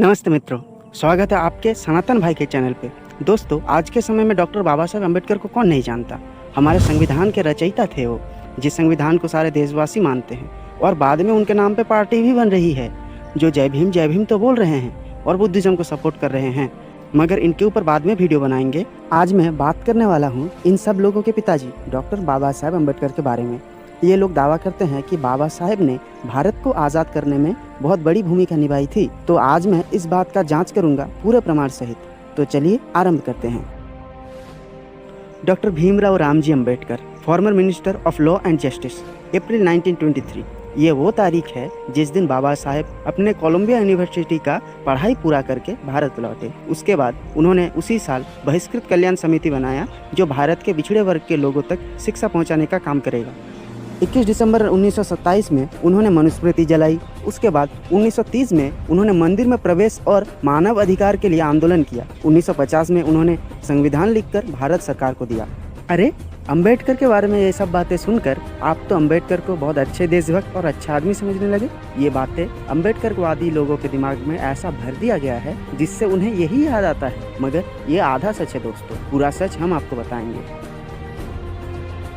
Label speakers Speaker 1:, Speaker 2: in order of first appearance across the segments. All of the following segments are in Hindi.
Speaker 1: नमस्ते मित्रों, स्वागत है आपके सनातन भाई के चैनल पे। दोस्तों, आज के समय में डॉक्टर बाबा साहब अम्बेडकर को कौन नहीं जानता। हमारे संविधान के रचयिता थे वो, जिस संविधान को सारे देशवासी मानते हैं और बाद में उनके नाम पे पार्टी भी बन रही है जो जय भीम तो बोल रहे हैं और बुद्धिज्म को सपोर्ट कर रहे हैं, मगर इनके ऊपर बाद में वीडियो बनाएंगे। आज मैं बात करने वाला हूँ इन सब लोगों के पिताजी डॉक्टर बाबा साहब अम्बेडकर के बारे में। ये लोग दावा करते हैं कि बाबा साहेब ने भारत को आज़ाद करने में बहुत बड़ी भूमिका निभाई थी। तो आज मैं इस बात का जांच करूंगा पूरे प्रमाण सहित। तो चलिए आरंभ करते हैं। Doctor Bhimrao Ramji Ambedkar, former minister of law and justice, April 1923। ये वो तारीख है जिस दिन बाबा साहेब अपने कोलंबिया यूनिवर्सिटी का पढ़ाई पूरा करके भारत लौटे। उसके बाद उन्होंने उसी साल बहिष्कृत कल्याण समिति बनाया जो भारत के पिछड़े वर्ग के लोगों तक शिक्षा पहुंचाने का काम करेगा। 21 दिसंबर 1927 में उन्होंने मनुस्मृति जलाई। उसके बाद 1930 में उन्होंने मंदिर में प्रवेश और मानव अधिकार के लिए आंदोलन किया। 1950 में उन्होंने संविधान लिखकर भारत सरकार को दिया। अरे, अम्बेडकर के बारे में ये सब बातें सुनकर आप तो अम्बेडकर को बहुत अच्छे देशभक्त और अच्छा आदमी समझने लगे। ये बातें अम्बेडकरवादी लोगों के दिमाग में ऐसा भर दिया गया है जिससे उन्हें यही याद आता है, मगर ये आधा सच है दोस्तों। पूरा सच हम आपको बताएंगे।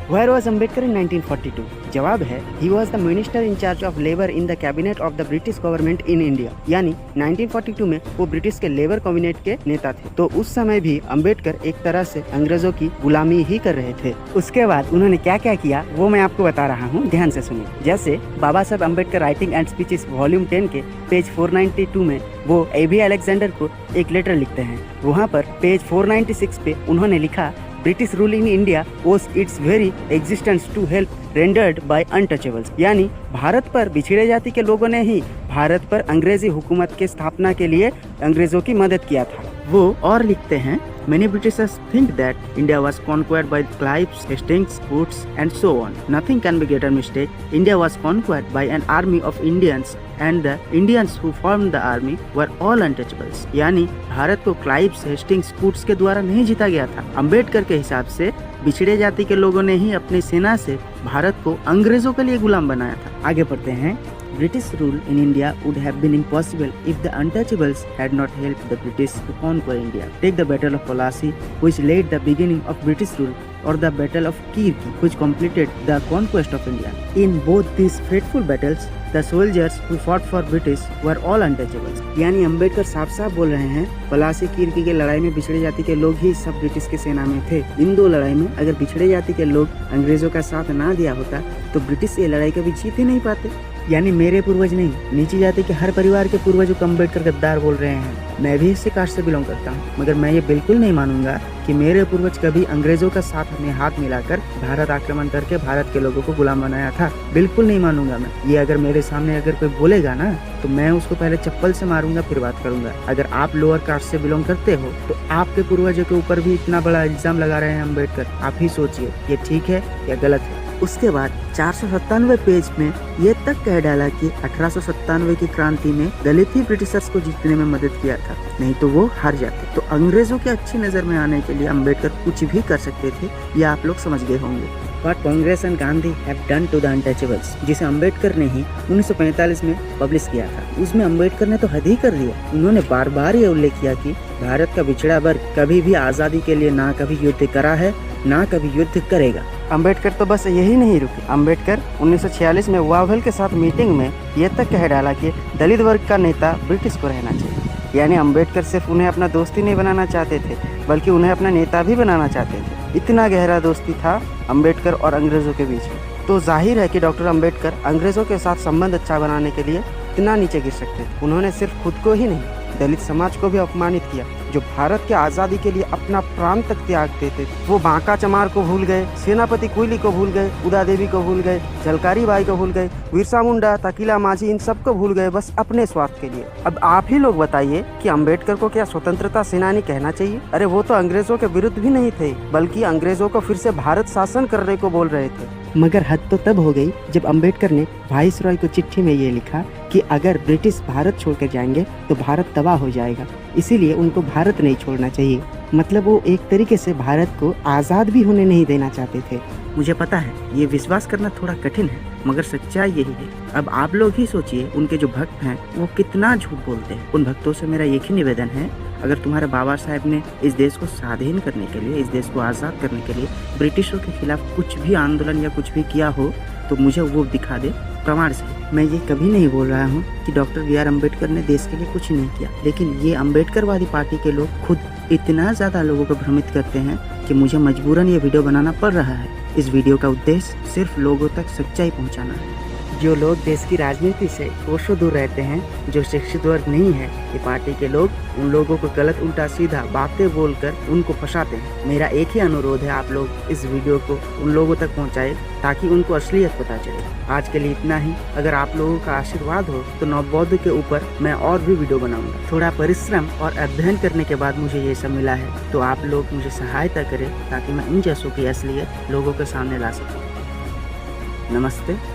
Speaker 1: Where was Ambedkar in 1942? जवाब है, he was the minister in charge of labor in the cabinet of the British government in India। यानी 1942 में वो ब्रिटिश के लेबर कैबिनेट के नेता थे। तो उस समय भी अम्बेडकर एक तरह से अंग्रेजों की गुलामी ही कर रहे थे। उसके बाद उन्होंने क्या क्या किया वो मैं आपको बता रहा हूँ, ध्यान से सुनिए। जैसे बाबा Saheb Ambedkar writing and speeches volume 10 के पेज 492 में वो एबी अलेक्जेंडर को एक लेटर लिखते हैं। वहाँ पर पेज 496 पे उन्होंने लिखा, British rule in India was its very existence to help rendered by untouchables. यानी भारत पर पिछड़े जाति के लोगों ने ही भारत पर अंग्रेजी हुकूमत की स्थापना के लिए अंग्रेजों की मदद किया था। वो और लिखते हैं, Many Britishers think that India was conquered by Clives, Hastings, Woods and so on. Nothing can be greater mistake. India was conquered by an army of Indians and the Indians who formed the army were all untouchables। यानी भारत को क्लाइव्स, हेस्टिंग्स, वुड्स के द्वारा नहीं जीता गया था। अम्बेडकर के हिसाब से पिछड़े जाति के लोगों ने ही अपनी सेना से भारत को अंग्रेजों के लिए गुलाम बनाया था। आगे पढ़ते हैं। British rule in India would have been impossible if the untouchables had not helped the British to conquer India. Take the Battle of Plassey, which laid the beginning of British rule, or the Battle of Kirki, which completed the conquest of India. In both these fateful battles, the soldiers who fought for British were all untouchables। यानी अम्बेडकर साफ साफ बोल रहे हैं, पलासी किर्की के लड़ाई में पिछड़े जाति के लोग ही सब ब्रिटिश की सेना में थे। इन दो लड़ाई में अगर पिछड़े जाति के लोग अंग्रेजों का साथ ना दिया होता तो ब्रिटिश ये लड़ाई कभी जीत ही नहीं पाते। यानी मेरे पूर्वज नहीं, नीची जाति के हर परिवार के पूर्वजों को अम्बेडकर गद्दार बोल रहे हैं। मैं भी इसी कास्ट से बिलोंग करता हूँ, मगर मैं ये बिल्कुल नहीं मानूंगा कि मेरे पूर्वज कभी अंग्रेजों का साथ में हाथ मिलाकर भारत आक्रमण करके भारत के लोगों को गुलाम बनाया था। बिल्कुल नहीं मानूंगा मैं ये। अगर मेरे सामने अगर कोई बोलेगा ना तो मैं उसको पहले चप्पल से मारूंगा फिर बात करूंगा। अगर आप लोअर कास्ट से बिलोंग करते हो तो आपके पूर्वजों के ऊपर भी इतना बड़ा इल्जाम लगा रहे हैं अम्बेडकर। आप ही सोचिए ये ठीक है या गलत है। उसके बाद 497 पेज में ये तक कह डाला कि 1897 की क्रांति में दलित ही ब्रिटिशर्स को जीतने में मदद किया था, नहीं तो वो हार जाते। तो अंग्रेजों के अच्छी नजर में आने के लिए अम्बेडकर कुछ भी कर सकते थे, ये आप लोग समझ गए होंगे। What Congress and Gandhi have done to the untouchables, जिसे अम्बेडकर ने ही 1945 में पब्लिश किया था, उसमें अम्बेडकर ने तो हद ही कर दिया। उन्होंने बार बार ये उल्लेख किया कि भारत का पिछड़ा वर्ग कभी भी आज़ादी के लिए ना कभी युद्ध करा है ना कभी युद्ध करेगा। अम्बेडकर तो बस यही नहीं रुके। अम्बेडकर 1946 में वावेल के साथ मीटिंग में ये तक कह डाला कि दलित वर्ग का नेता ब्रिटिश को रहना चाहिए। यानी अम्बेडकर सिर्फ उन्हें अपना दोस्ती नहीं बनाना चाहते थे, बल्कि उन्हें अपना नेता भी बनाना चाहते थे। इतना गहरा दोस्ती था अम्बेडकर और अंग्रेजों के बीच में। तो जाहिर है कि डॉक्टर अम्बेडकर अंग्रेजों के साथ संबंध अच्छा बनाने के लिए इतना नीचे गिर सकते थे। उन्होंने सिर्फ खुद को ही नहीं, दलित समाज को भी अपमानित किया, जो भारत के आज़ादी के लिए अपना प्राण तक त्याग देते थे। वो बांका चमार को भूल गए, सेनापति कुइली को भूल गए, उदा देवी को भूल गए, झलकारी बाई को भूल गए, बिरसा मुंडा, तकीला माझी, इन सबको भूल गए बस अपने स्वार्थ के लिए। अब आप ही लोग बताइए कि अम्बेडकर को क्या स्वतंत्रता सेनानी कहना चाहिए? अरे वो तो अंग्रेजों के विरुद्ध भी नहीं थे, बल्कि अंग्रेजों को फिर से भारत शासन करने को बोल रहे थे। मगर हद तो तब हो गई जब अम्बेडकर ने वाइसरॉय को चिट्ठी में ये लिखा कि अगर ब्रिटिश भारत छोड़कर जाएंगे तो भारत तबाह हो जाएगा, इसीलिए उनको भारत नहीं छोड़ना चाहिए। मतलब वो एक तरीके से भारत को आज़ाद भी होने नहीं देना चाहते थे। मुझे पता है ये विश्वास करना थोड़ा कठिन है, मगर सच्चाई यही है। अब आप लोग ही सोचिए उनके जो भक्त हैं वो कितना झूठ बोलते हैं। उन भक्तों से मेरा एक ही निवेदन है, अगर तुम्हारे बाबा साहब ने इस देश को स्वाधीन करने के लिए, इस देश को आज़ाद करने के लिए ब्रिटिशों के खिलाफ कुछ भी आंदोलन या कुछ भी किया हो तो मुझे वो दिखा दे प्रमाण से। मैं ये कभी नहीं बोल रहा हूँ कि डॉक्टर बी.आर. अम्बेडकर ने देश के लिए कुछ नहीं किया, लेकिन ये अम्बेडकरवादी पार्टी के लोग खुद इतना ज़्यादा लोगों को भ्रमित करते हैं कि मुझे मजबूरन ये वीडियो बनाना पड़ रहा है। इस वीडियो का उद्देश्य सिर्फ लोगों तक सच्चाई पहुंचाना है। जो लोग देश की राजनीति से कोसों दूर रहते हैं, जो शिक्षित वर्ग नहीं है, ये पार्टी के लोग उन लोगों को गलत उल्टा सीधा बातें बोलकर उनको फंसाते हैं। मेरा एक ही अनुरोध है, आप लोग इस वीडियो को उन लोगों तक पहुंचाएं ताकि उनको असलियत पता चले। आज के लिए इतना ही। अगर आप लोगों का आशीर्वाद हो तो नवबौद्ध के ऊपर मैं और भी वीडियो बनाऊंगा। थोड़ा परिश्रम और अध्ययन करने के बाद मुझे ये सब मिला है, तो आप लोग मुझे सहायता करें ताकि मैं इन जैसों की असलियत लोगों के सामने ला सकूं। नमस्ते।